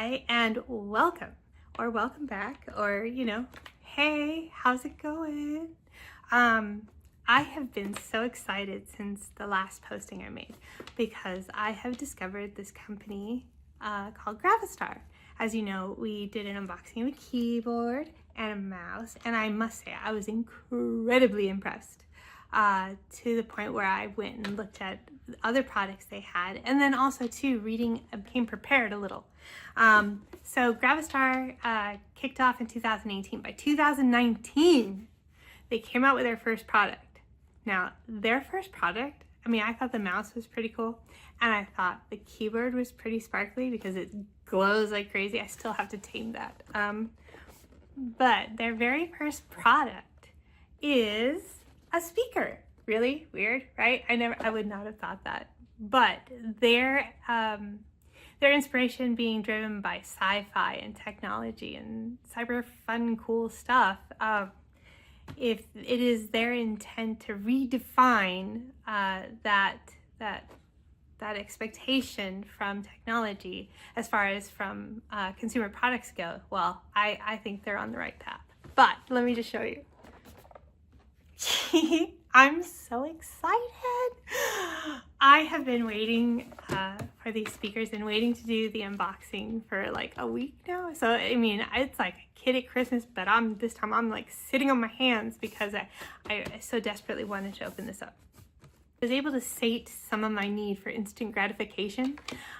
Hi and welcome, or welcome back, or hey, how's it going? I have been so excited since the last posting I made because I have discovered this company called GravaStar. As you know, we did an unboxing of a keyboard and a mouse, and I must say I was incredibly impressed to the point where I went and looked at other products they had, and then also too came prepared a little. So GravaStar kicked off in 2018. By 2019, they came out with their first product. Now, their first product, I thought the mouse was pretty cool, and I thought the keyboard was pretty sparkly because it glows like crazy. I still have to tame that. But their very first product is a speaker. Really weird, right? I would not have thought that. But their inspiration being driven by sci-fi and technology and cyber fun, cool stuff. If it is their intent to redefine that expectation from technology as far as from consumer products go, well, I think they're on the right path. But let me just show you. I'm so excited. I have been waiting for these speakers and waiting to do the unboxing for like a week now. So, it's like a kid at Christmas, but this time I'm like sitting on my hands because I so desperately wanted to open this up. I was able to sate some of my need for instant gratification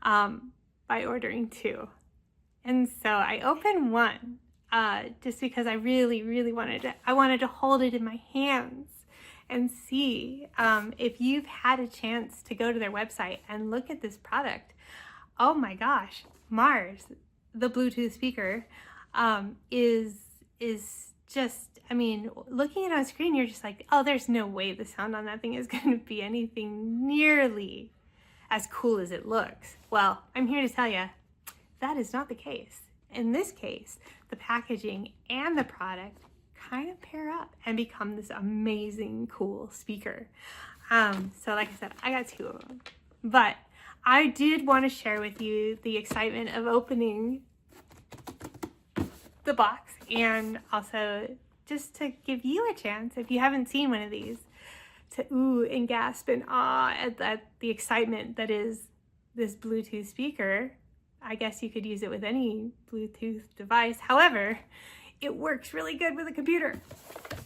by ordering two. And so I opened one just because I really wanted to hold it in my hands and see if you've had a chance to go to their website and look at this product. Oh my gosh, MzKryz, the Bluetooth speaker, is just, looking at it on screen, you're just like, oh, there's no way the sound on that thing is going to be anything nearly as cool as it looks. Well, I'm here to tell you that is not the case. In this case, the packaging and the product kind of pair up and become this amazing, cool speaker. So like I said, I got two of them. But I did want to share with you the excitement of opening the box, and also just to give you a chance, if you haven't seen one of these, to ooh and gasp and awe at the excitement that is this Bluetooth speaker. I guess you could use it with any Bluetooth device. However, it works really good with a computer.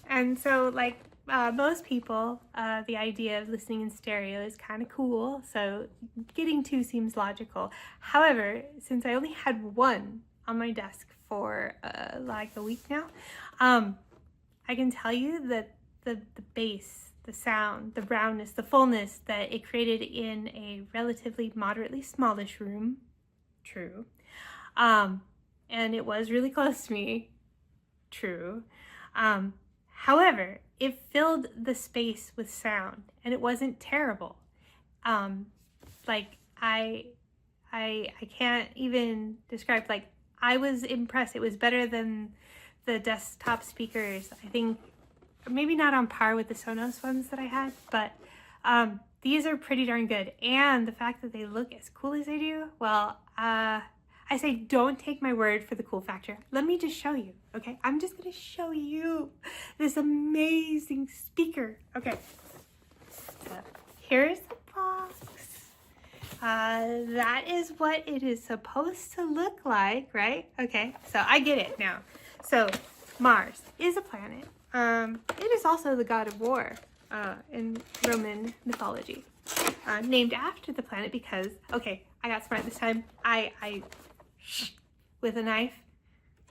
And so like most people, the idea of listening in stereo is kind of cool. So getting two seems logical. However, since I only had one on my desk for like a week now, I can tell you that the bass, the sound, the brownness, the fullness that it created in a relatively moderately smallish room, true, and it was really close to me, true, however, it filled the space with sound and it wasn't terrible. Like I can't even describe, like I was impressed. It was better than the desktop speakers. I think maybe not on par with the Sonos ones that I had, but these are pretty darn good. And the fact that they look as cool as they do, well, I say don't take my word for the cool factor. Let me just show you, okay? I'm just gonna show you this amazing speaker. Okay, so here's the box. That is what it is supposed to look like, right? Okay, so I get it now. So Mars is a planet. It is also the god of war in Roman mythology, named after the planet because, okay, I got smart this time. I with a knife,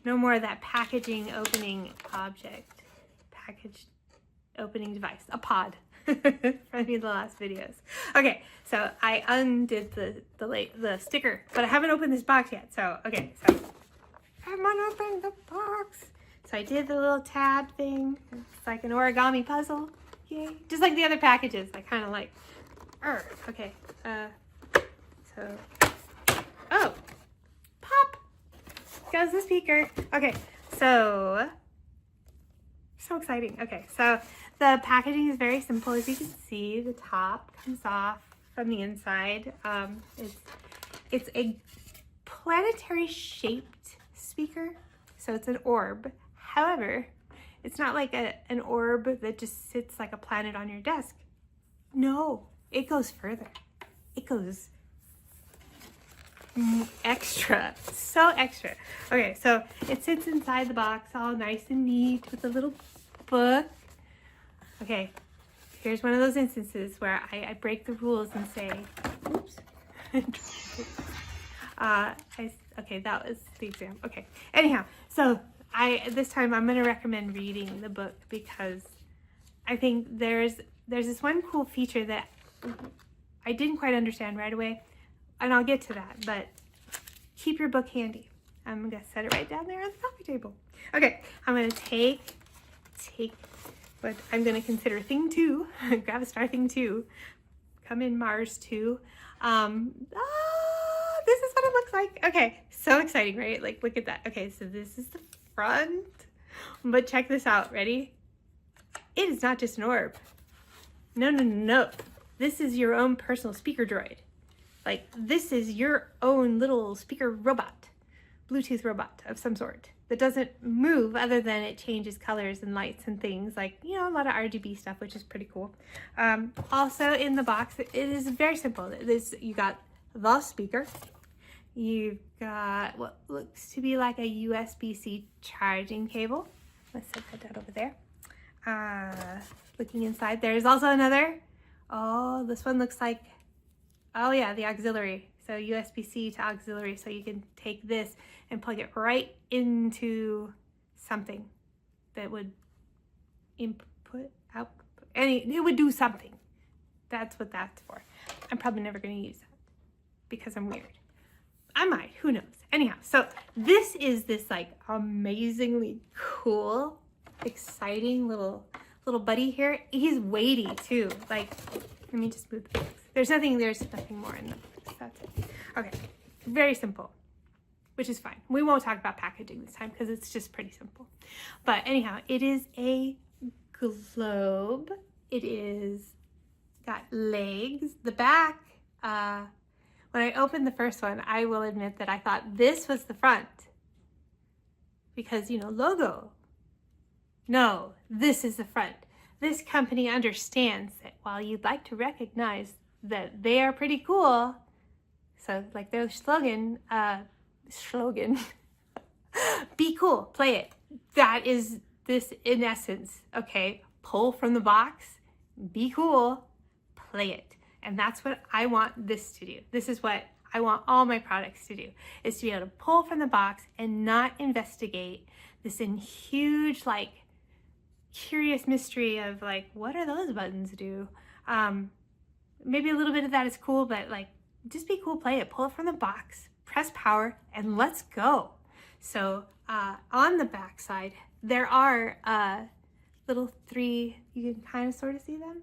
no more of that packaging opening object, packaged opening device, a pod from the last videos. Okay, so I undid the sticker, but I haven't opened this box yet. So okay, so I'm gonna open the box. So I did the little tab thing. It's like an origami puzzle. Yay. Just like the other packages. I kind of like, okay. So, oh, pop goes the speaker. Okay, so exciting. Okay, so the packaging is very simple. As you can see, the top comes off from the inside. It's a planetary shaped speaker. So it's an orb. However, it's not like an orb that just sits like a planet on your desk. No, it goes further. It goes extra, so extra. Okay, so it sits inside the box all nice and neat with a little book. Okay, here's one of those instances where I break the rules and say, oops. Okay, that was the exam. Okay, anyhow, so this time I'm going to recommend reading the book because I think there's this one cool feature that I didn't quite understand right away, and I'll get to that, but keep your book handy. I'm going to set it right down there on the coffee table. Okay, I'm going to take what I'm going to consider thing 2, GravaStar thing 2, come in Mars 2. This is what it looks like. Okay, so exciting, right? Like, look at that. Okay, so this is the front, but check this out. Ready? It is not just an orb. No. This is your own personal speaker droid. Like, this is your own little speaker robot, Bluetooth robot of some sort that doesn't move other than it changes colors and lights and things, like, you know, a lot of RGB stuff, which is pretty cool. Also in the box, it is very simple. You got the speaker. You've got what looks to be like a USB-C charging cable. Let's set that down over there. Looking inside, there's also another. Oh, this one looks like, oh yeah, the auxiliary. So USB-C to auxiliary, so you can take this and plug it right into something that would input, output, it would do something. That's what that's for. I'm probably never going to use that because I'm weird. I might, who knows? Anyhow, so this is this like amazingly cool, exciting little buddy here. He's weighty too. Like, let me just move the box. There's nothing more in the box. That's it. Okay, very simple, which is fine. We won't talk about packaging this time because it's just pretty simple. But anyhow, it is a globe. It is got legs. The back, when I opened the first one, I will admit that I thought this was the front because, you know, logo. No, this is the front. This company understands that while you'd like to recognize that they are pretty cool, so like their slogan, be cool, play it. That is this in essence, okay? Pull from the box, be cool, play it. And that's what I want this to do. This is what I want all my products to do, is to be able to pull from the box and not investigate this in huge, like, curious mystery of like, what do those buttons do? Maybe a little bit of that is cool, but like, just be cool, play it, pull it from the box, press power, and let's go. So on the back side, there are little 3, you can kind of sort of see them.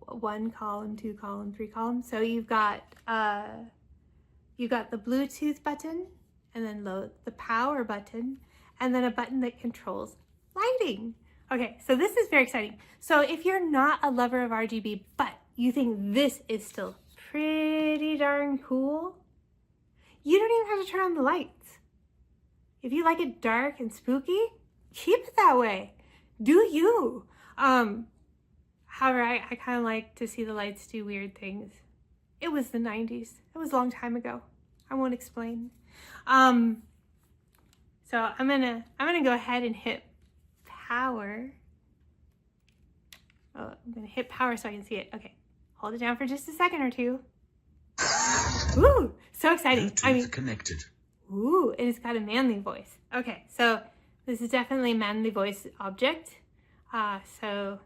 1 column, 2 column, 3 column. So you've got the Bluetooth button, and then the power button, and then a button that controls lighting. Okay, so this is very exciting. So if you're not a lover of RGB, but you think this is still pretty darn cool, you don't even have to turn on the lights. If you like it dark and spooky, keep it that way. Do you? However, I kind of like to see the lights do weird things. It was the 90s. It was a long time ago. I won't explain. So I'm gonna go ahead and hit power. Oh, I'm gonna hit power so I can see it. Okay, hold it down for just a second or two. Ooh, so exciting. Bluetooth connected. Ooh, and it's got a manly voice. Okay, so this is definitely a manly voice object. So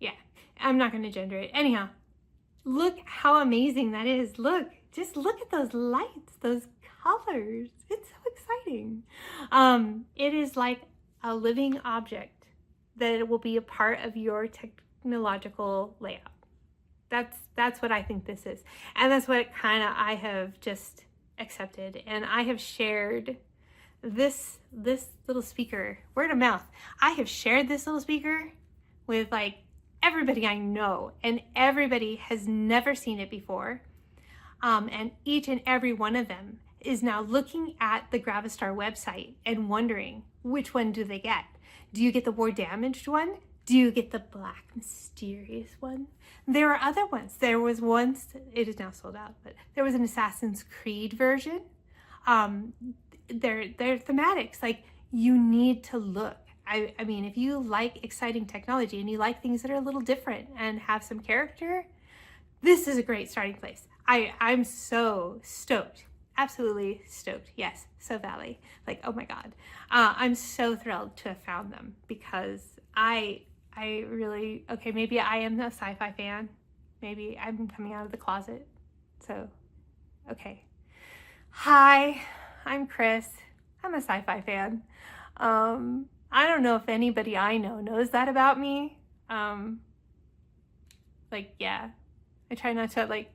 yeah, I'm not gonna gender it. Anyhow, look how amazing that is. Look, just look at those lights, those colors. It's so exciting. It is like a living object that will be a part of your technological layout. That's what I think this is. And that's what kind of I have just accepted. And I have shared this little speaker, word of mouth. I have shared this little speaker with like everybody I know, and everybody has never seen it before. And each and every one of them is now looking at the GravaStar website and wondering, which one do they get? Do you get the war damaged one? Do you get the black mysterious one? There are other ones. There was once, it is now sold out, but there was an Assassin's Creed version. They're thematics. Like, you need to look. I mean, if you like exciting technology and you like things that are a little different and have some character, this is a great starting place. I'm so stoked. Absolutely stoked. Yes, so Valley. Like, oh my God. I'm so thrilled to have found them because I really, okay, maybe I am a sci-fi fan. Maybe I'm coming out of the closet. So, okay. Hi, I'm Chris. I'm a sci-fi fan. I don't know if anybody I know knows that about me. Like, yeah, I try not to, like,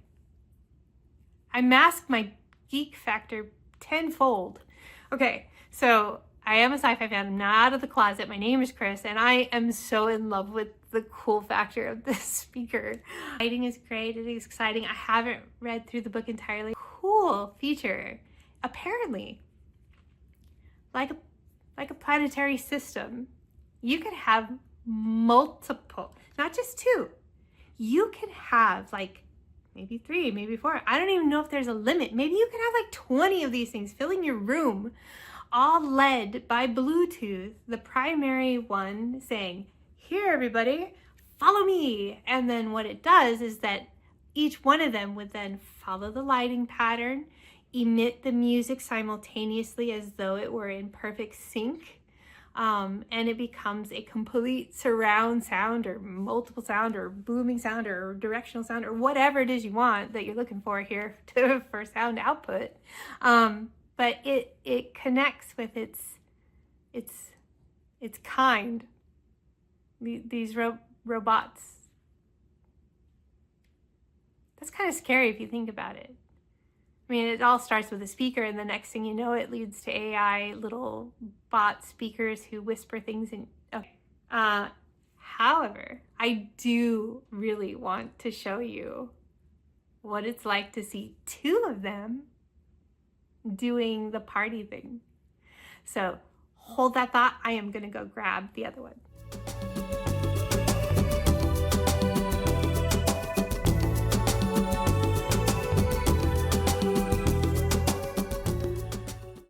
I mask my geek factor tenfold. Okay, so I am a sci-fi fan. I'm not out of the closet. My name is Chris, and I am so in love with the cool factor of this speaker. Writing is great. It is exciting. I haven't read through the book entirely. Cool feature. Apparently, like a planetary system, you could have multiple, not just two. You could have like maybe 3, maybe 4. I don't even know if there's a limit. Maybe you could have like 20 of these things filling your room, all led by Bluetooth, the primary one saying, here everybody, follow me. And then what it does is that each one of them would then follow the lighting pattern, emit the music simultaneously as though it were in perfect sync. And it becomes a complete surround sound or multiple sound or booming sound or directional sound or whatever it is you want that you're looking for here for sound output. But it connects with its kind. These robots. That's kind of scary if you think about it. I mean, it all starts with a speaker, and the next thing you know, it leads to AI little bot speakers who whisper things in. Okay. However, I do really want to show you what it's like to see 2 of them doing the party thing. So hold that thought. I am going to go grab the other one.